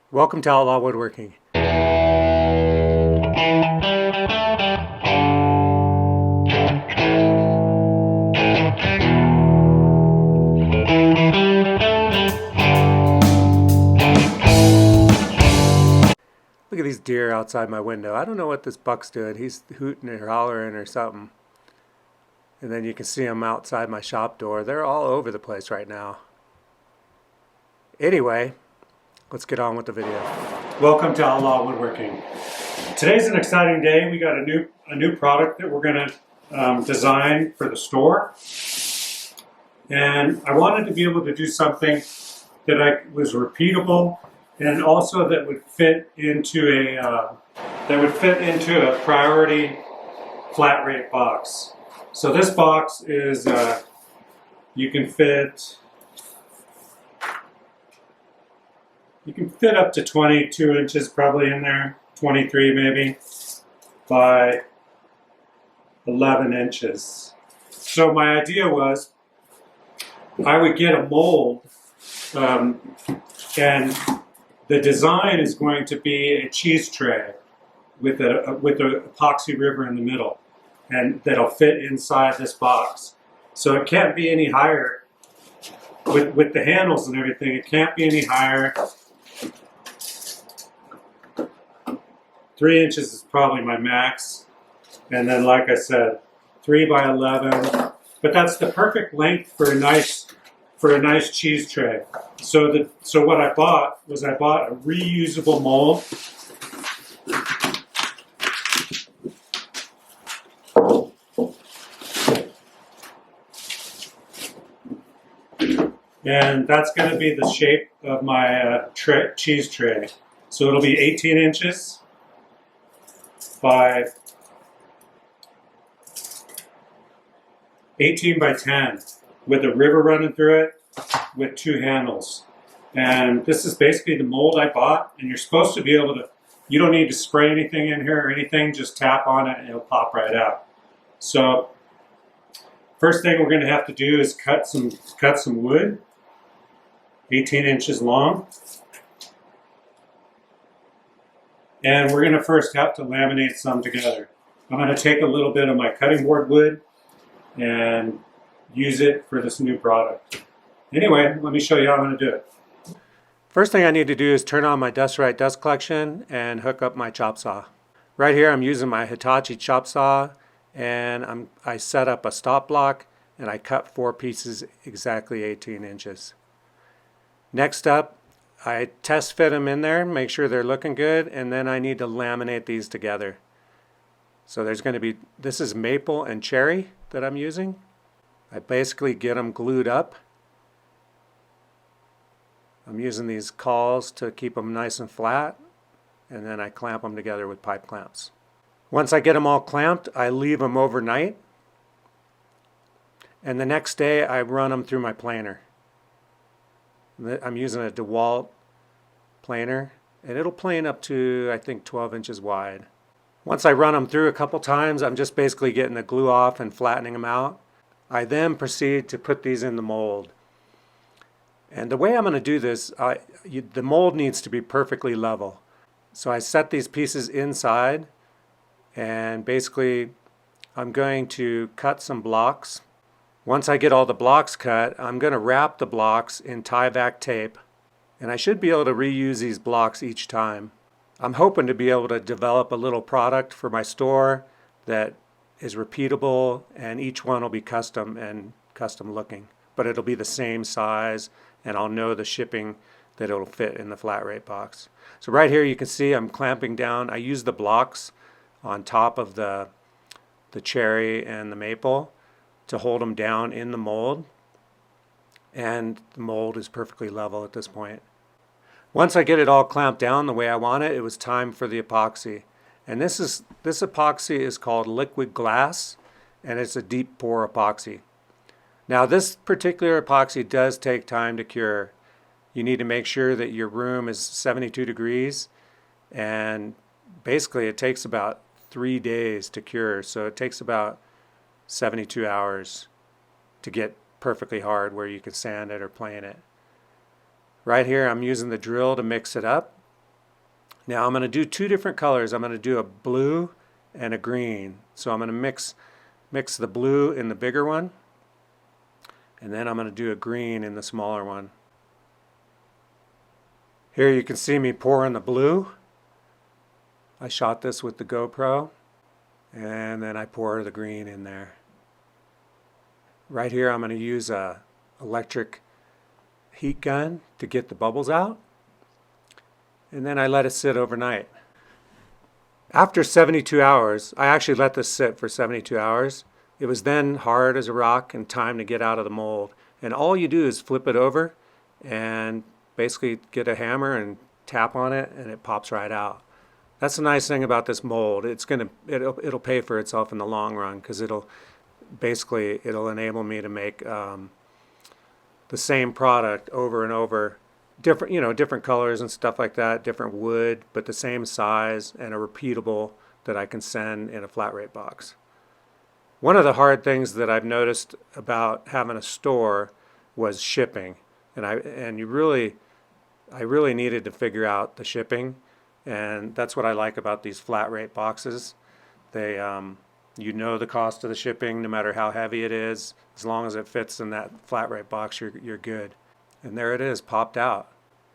Welcome to Outlaw Woodworking. Look at these deer outside my window. I don't know what this buck's doing. He's hooting or hollering or something. And then you can see him outside my shop door. They're all over the place right now. Anyway, let's get on with the video. Welcome to Outlaw Woodworking. Today's an exciting day. We got a new product that we're going to design for the store. And I wanted to be able to do something that was repeatable and also that would fit into a priority flat rate box. So this box is you can fit up to 22 inches probably in there, 23 maybe, by 11 inches. So my idea was I would get a mold, and the design is going to be a cheese tray with a epoxy river in the middle, and that'll fit inside this box. So it can't be any higher with the handles and everything. It can't be any higher. 3 inches is probably my max, and then like I said, 3 by 11. But that's the perfect length for a nice cheese tray. So what I bought was a reusable mold. And that's going to be the shape of my cheese tray. So it'll be 18 inches by 18 by 10 with a river running through it with 2 handles. And this is basically the mold I bought, and you're supposed to be able to, you don't need to spray anything in here or anything, just tap on it and it'll pop right out. So first thing we're going to have to do is cut some wood, 18 inches long. And we're going to first have to laminate some together. I'm going to take a little bit of my cutting board wood and use it for this new product. Anyway, let me show you how I'm going to do it. First thing I need to do is turn on my Dust Right dust collection and hook up my chop saw. Right here I'm using my Hitachi chop saw, and I set up a stop block and I cut 4 pieces exactly 18 inches. Next up, I test fit them in there, make sure they're looking good, and then I need to laminate these together. So this is maple and cherry that I'm using. I basically get them glued up. I'm using these cawls to keep them nice and flat, and then I clamp them together with pipe clamps. Once I get them all clamped, I leave them overnight, and the next day I run them through my planer. I'm using a DeWalt planer, and it'll plane up to, I think, 12 inches wide. Once I run them through a couple times, I'm just basically getting the glue off and flattening them out. I then proceed to put these in the mold. And the way I'm going to do this, the mold needs to be perfectly level. So I set these pieces inside, and basically I'm going to cut some blocks. Once I get all the blocks cut, I'm going to wrap the blocks in Tyvek tape, and I should be able to reuse these blocks each time. I'm hoping to be able to develop a little product for my store that is repeatable, and each one will be custom and custom looking, but it'll be the same size, and I'll know the shipping that it'll fit in the flat rate box. So right here you can see I'm clamping down. I use the blocks on top of the cherry and the maple to hold them down in the mold, and the mold is perfectly level at this point. Once I get it all clamped down the way I want it, it was time for the epoxy. And this epoxy is called liquid glass, and it's a deep pour epoxy. Now this particular epoxy does take time to cure. You need to make sure that your room is 72 degrees, and basically it takes about 3 days to cure, so it takes about 72 hours to get perfectly hard where you can sand it or plane it. Right here I'm using the drill to mix it up, Now I'm going to do two different colors. I'm going to do a blue and a green. So I'm going to mix the blue in the bigger one, and then I'm going to do a green in the smaller one. Here you can see me pouring the blue. I shot this with the GoPro, and then I pour the green in there. Right here I'm going to use a electric heat gun to get the bubbles out, and then I let it sit overnight. After 72 hours, I actually let this sit for 72 hours. It was then hard as a rock and time to get out of the mold. And all you do is flip it over and basically get a hammer and tap on it, and it pops right out. That's the nice thing about this mold. It'll pay for itself in the long run, because it'll enable me to make the same product over and over. Different colors and stuff like that, different wood, but the same size, and a repeatable that I can send in a flat rate box. One of the hard things that I've noticed about having a store was shipping, and I really needed to figure out the shipping, and that's what I like about these flat rate boxes. They the cost of the shipping no matter how heavy it is. As long as it fits in that flat rate box, you're good. And there it is, popped out.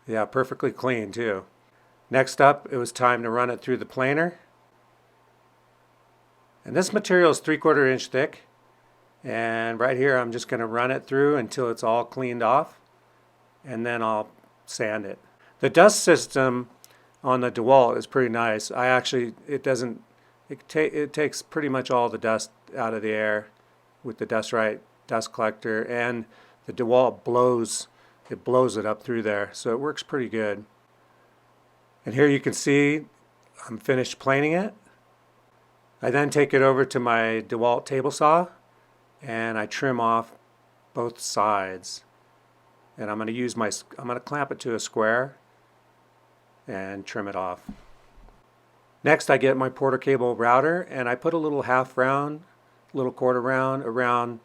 Yeah, perfectly clean too. Next up, it was time to run it through the planer. And this material is 3/4 inch thick. And right here, I'm just going to run it through until it's all cleaned off. And then I'll sand it. The dust system on the DeWalt is pretty nice. It takes pretty much all the dust out of the air with the dust collector, and the DeWalt blows it up through there, so it works pretty good. And here you can see I'm finished planing it. I then take it over to my DeWalt table saw, and I trim off both sides. And I'm going to clamp it to a square and trim it off. Next, I get my Porter cable router, and I put a little half round, little quarter round around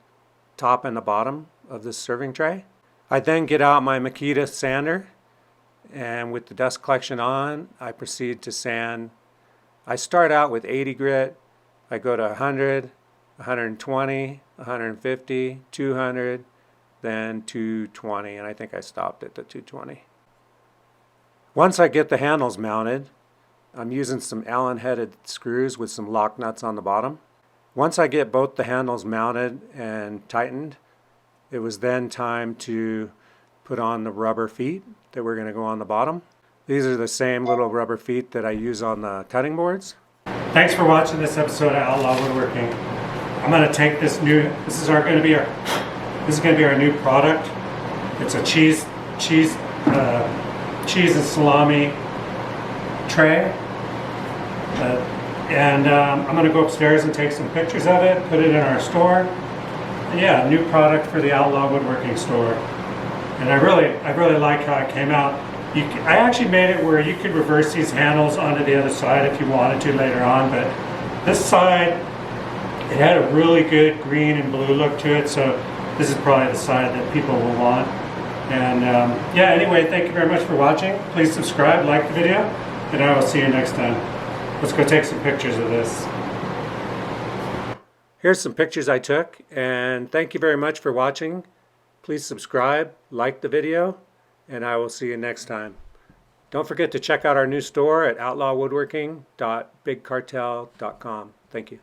top and the bottom of this serving tray. I then get out my Makita sander, and with the dust collection on, I proceed to sand. I start out with 80 grit, I go to 100, 120, 150, 200, then 220, and I think I stopped at the 220. Once I get the handles mounted, I'm using some Allen-headed screws with some lock nuts on the bottom. Once I get both the handles mounted and tightened, it was then time to put on the rubber feet that were going to go on the bottom. These are the same little rubber feet that I use on the cutting boards. Thanks for watching this episode of Outlaw Woodworking. I'm going to take this is going to be our new product. It's a cheese and salami tray. I'm going to go upstairs and take some pictures of it, put it in our store. And yeah, new product for the Outlaw Woodworking store. And I really like how it came out. I actually made it where you could reverse these handles onto the other side if you wanted to later on, but this side, it had a really good green and blue look to it, so this is probably the side that people will want. And yeah, anyway, thank you very much for watching. Please subscribe, like the video, and I will see you next time. Let's go take some pictures of this. Here's some pictures I took, and thank you very much for watching. Please subscribe, like the video, and I will see you next time. Don't forget to check out our new store at outlawwoodworking.bigcartel.com. Thank you.